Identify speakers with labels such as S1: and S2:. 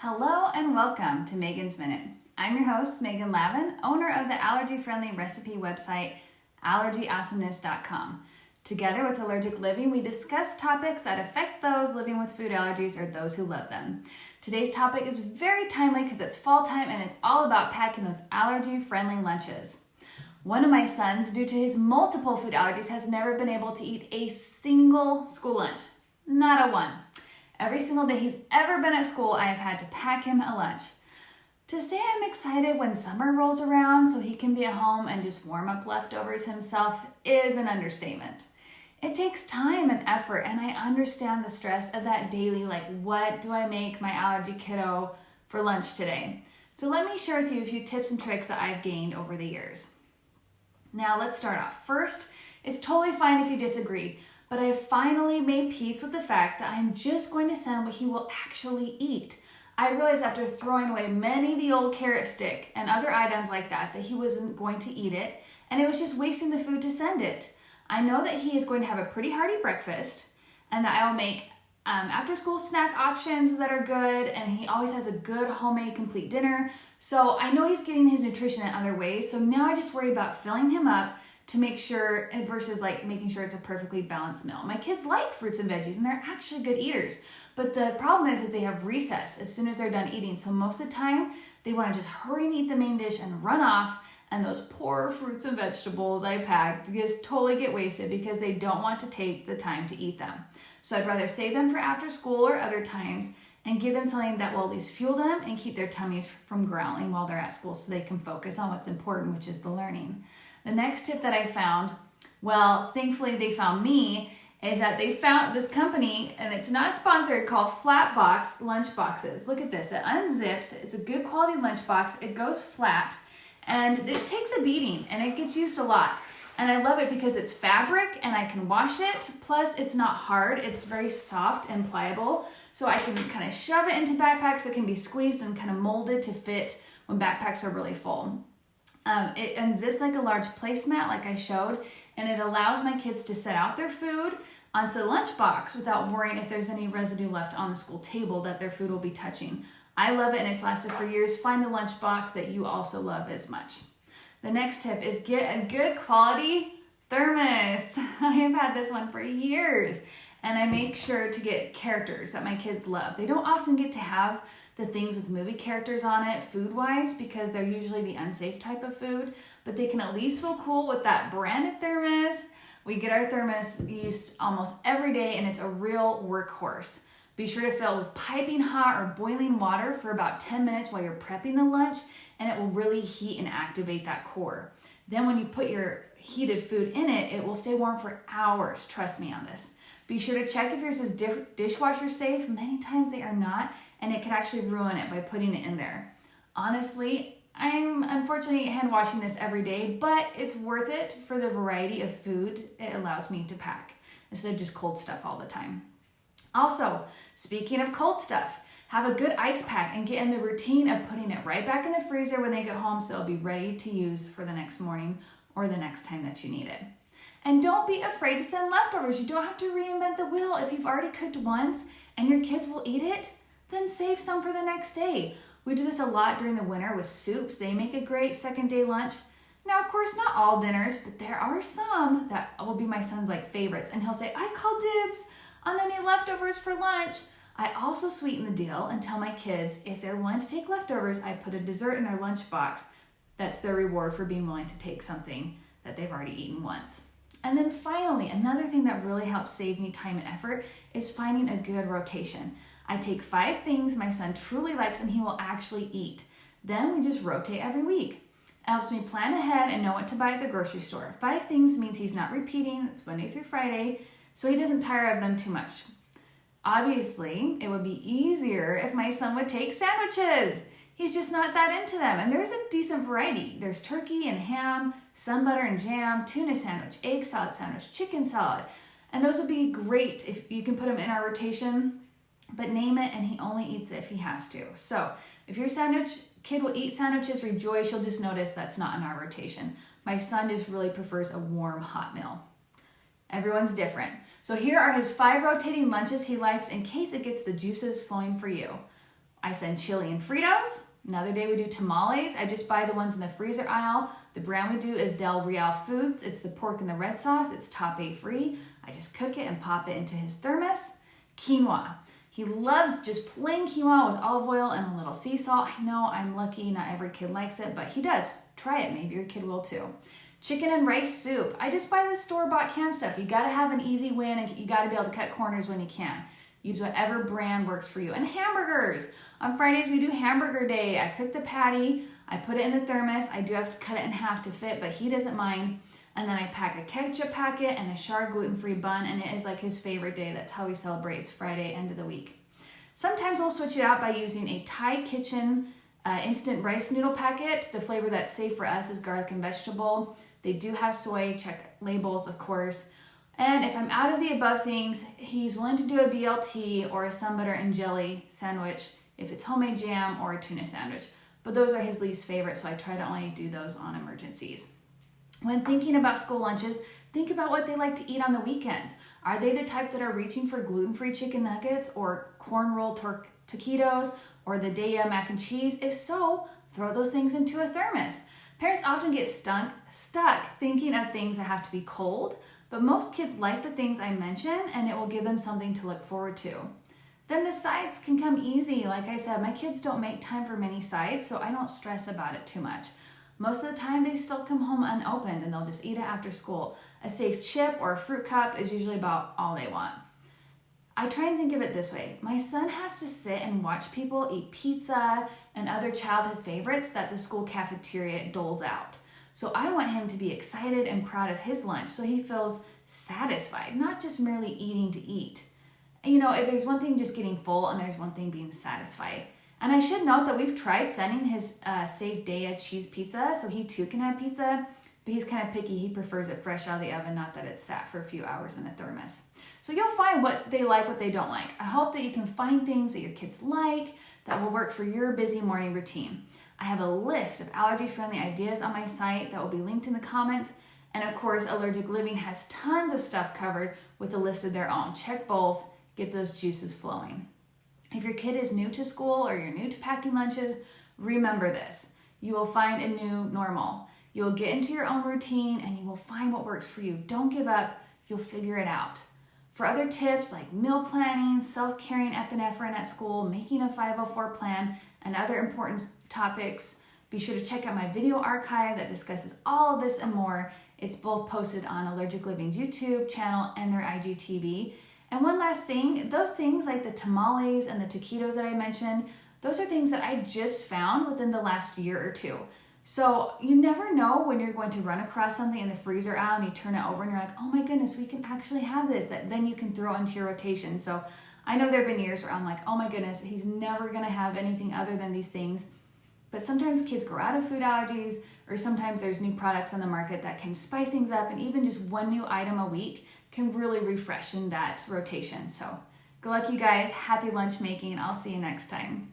S1: Hello and welcome to Megan's Minute. I'm your host, Megan Lavin, owner of the allergy-friendly recipe website, allergy-awesomeness.com. Together with Allergic Living, we discuss topics that affect those living with food allergies or those who love them. Today's topic is very timely because it's fall time and it's all about packing those allergy-friendly lunches. One of my sons, due to his multiple food allergies, has never been able to eat a single school lunch. Not a one. Every single day he's ever been at school, I have had to pack him a lunch. To say I'm excited when summer rolls around so he can be at home and just warm up leftovers himself is an understatement. It takes time and effort, and I understand the stress of that daily, like, what do I make my allergy kiddo for lunch today? So let me share with you a few tips and tricks that I've gained over the years. Now let's start off. First, it's totally fine if you disagree, but I have finally made peace with the fact that I'm just going to send what he will actually eat. I realized after throwing away many of the old carrot stick and other items like that he wasn't going to eat it, and it was just wasting the food to send it. I know that he is going to have a pretty hearty breakfast, and that I will make after school snack options that are good, and he always has a good homemade complete dinner. So I know he's getting his nutrition in other ways, so now I just worry about filling him up to make sure, versus like making sure it's a perfectly balanced meal. My kids like fruits and veggies and they're actually good eaters, but the problem is they have recess as soon as they're done eating. So most of the time they want to just hurry and eat the main dish and run off, and those poor fruits and vegetables I packed just totally get wasted because they don't want to take the time to eat them. So I'd rather save them for after school or other times and give them something that will at least fuel them and keep their tummies from growling while they're at school so they can focus on what's important, which is the learning. The next tip that I found, well, thankfully they found me, is that they found this company, and it's not sponsored, called Flat Box lunch boxes. Look at this, it unzips, it's a good quality lunch box, it goes flat, and it takes a beating, and it gets used a lot. And I love it because it's fabric, and I can wash it, plus it's not hard, it's very soft and pliable, so I can kind of shove it into backpacks that can be squeezed and kind of molded to fit when backpacks are really full. It unzips like a large placemat like I showed, and it allows my kids to set out their food onto the lunch box without worrying if there's any residue left on the school table that their food will be touching. I love it and it's lasted for years. Find a lunch box that you also love as much. The next tip is get a good quality thermos. I have had this one for years, and I make sure to get characters that my kids love. They don't often get to have the things with movie characters on it food-wise because they're usually the unsafe type of food, but they can at least feel cool with that branded thermos. We get our thermos used almost every day, and it's a real workhorse. Be sure to fill it with piping hot or boiling water for about 10 minutes while you're prepping the lunch, and it will really heat and activate that core. Then when you put your heated food in it, it will stay warm for hours. Trust me on this. Be sure to check if yours is dishwasher safe. Many times they are not, and it can actually ruin it by putting it in there. Honestly, I'm unfortunately hand washing this every day, but it's worth it for the variety of food it allows me to pack instead of just cold stuff all the time. Also, speaking of cold stuff, have a good ice pack and get in the routine of putting it right back in the freezer when they get home so it'll be ready to use for the next morning or the next time that you need it. And don't be afraid to send leftovers. You don't have to reinvent the wheel. If you've already cooked once and your kids will eat it, then save some for the next day. We do this a lot during the winter with soups. They make a great second day lunch. Now, of course, not all dinners, but there are some that will be my son's favorites. And he'll say, I call dibs on any leftovers for lunch. I also sweeten the deal and tell my kids if they're willing to take leftovers, I put a dessert in their lunchbox. That's their reward for being willing to take something that they've already eaten once. And then finally, another thing that really helps save me time and effort is finding a good rotation. I take 5 things my son truly likes and he will actually eat. Then we just rotate every week. It helps me plan ahead and know what to buy at the grocery store. 5 things means he's not repeating. It's Monday through Friday, so he doesn't tire of them too much. Obviously, it would be easier if my son would take sandwiches. He's just not that into them, and there's a decent variety. There's turkey and ham, sun butter and jam, tuna sandwich, egg salad sandwich, chicken salad, and those would be great if you can put them in our rotation, but name it and he only eats it if he has to. So if your kid will eat sandwiches, rejoice. You'll just notice that's not in our rotation. My son just really prefers a warm, hot meal. Everyone's different. So here are his 5 rotating lunches he likes in case it gets the juices flowing for you. I send chili and Fritos. Another day we do tamales. I just buy the ones in the freezer aisle. The brand we do is 𝗔𝗹𝗶𝗶𝗃𝗏. It's the pork in the red sauce. It's 𝗏𝗏𝗏𝗶𝗃 free. I just cook it and pop it into his thermos. Quinoa. He loves just plain quinoa with olive oil and a little sea salt. I know I'm lucky, not every kid likes it, but he does. Try it, maybe your kid will too. Chicken and rice soup. I just buy the store-bought canned stuff. You gotta have an easy win and you gotta be able to cut corners when you can. Use whatever brand works for you. And hamburgers. On Fridays we do hamburger day. I cook the patty, I put it in the thermos. I do have to cut it in half to fit, but he doesn't mind. And then I pack a ketchup packet and a char gluten-free bun, and it is like his favorite day. That's how he celebrates Friday, end of the week. Sometimes we'll switch it out by using a Thai Kitchen instant rice noodle packet. The flavor that's safe for us is garlic and vegetable. They do have soy, check labels of course. And if I'm out of the above things, he's willing to do a BLT or a sun butter and jelly sandwich if it's homemade jam or a tuna sandwich. But those are his least favorite, so I try to only do those on emergencies. When thinking about school lunches, think about what they like to eat on the weekends. Are they the type that are reaching for gluten-free chicken nuggets or corn roll taquitos or the 𝗔𝗹𝗹𝗶𝗶 mac and cheese? If so, throw those things into a thermos. Parents often get stuck thinking of things that have to be cold, but most kids like the things I mention and it will give them something to look forward to. Then the sides can come easy. Like I said, my kids don't make time for many sides, so I don't stress about it too much. Most of the time they still come home unopened and they'll just eat it after school. A safe chip or a fruit cup is usually about all they want. I try and think of it this way. My son has to sit and watch people eat pizza and other childhood favorites that the school cafeteria doles out. So I want him to be excited and proud of his lunch so he feels satisfied, not just merely eating to eat. You know, if there's one thing just getting full and there's one thing being satisfied. And I should note that we've tried sending his safe 𝗔𝗹𝗶𝗃𝗏 cheese pizza so he too can have pizza, but he's kind of picky. He prefers it fresh out of the oven, not that it's sat for a few hours in a thermos. So you'll find what they like, what they don't like. I hope that you can find things that your kids like that will work for your busy morning routine. I have a list of allergy-friendly ideas on my site that will be linked in the comments. And of course, Allergic Living has tons of stuff covered with a list of their own. Check both, get those juices flowing. If your kid is new to school or you're new to packing lunches, remember this. You will find a new normal. You'll get into your own routine and you will find what works for you. Don't give up, you'll figure it out. For other tips like meal planning, self-carrying epinephrine at school, making a 504 plan, and other important topics, be sure to check out my video archive that discusses all of this and more. It's both posted on Allergic Living's YouTube channel and their IGTV. And one last thing, those things like the tamales and the taquitos that I mentioned, those are things that I just found within the last year or two. So you never know when you're going to run across something in the freezer aisle and you turn it over and you're like, oh my goodness, we can actually have this, that then you can throw into your rotation. So I know there have been years where I'm like, oh my goodness, he's never gonna have anything other than these things. But sometimes kids grow out of food allergies, or sometimes there's new products on the market that can spice things up, and even just one new item a week can really refresh in that rotation. So good luck, you guys. Happy lunch making. I'll see you next time.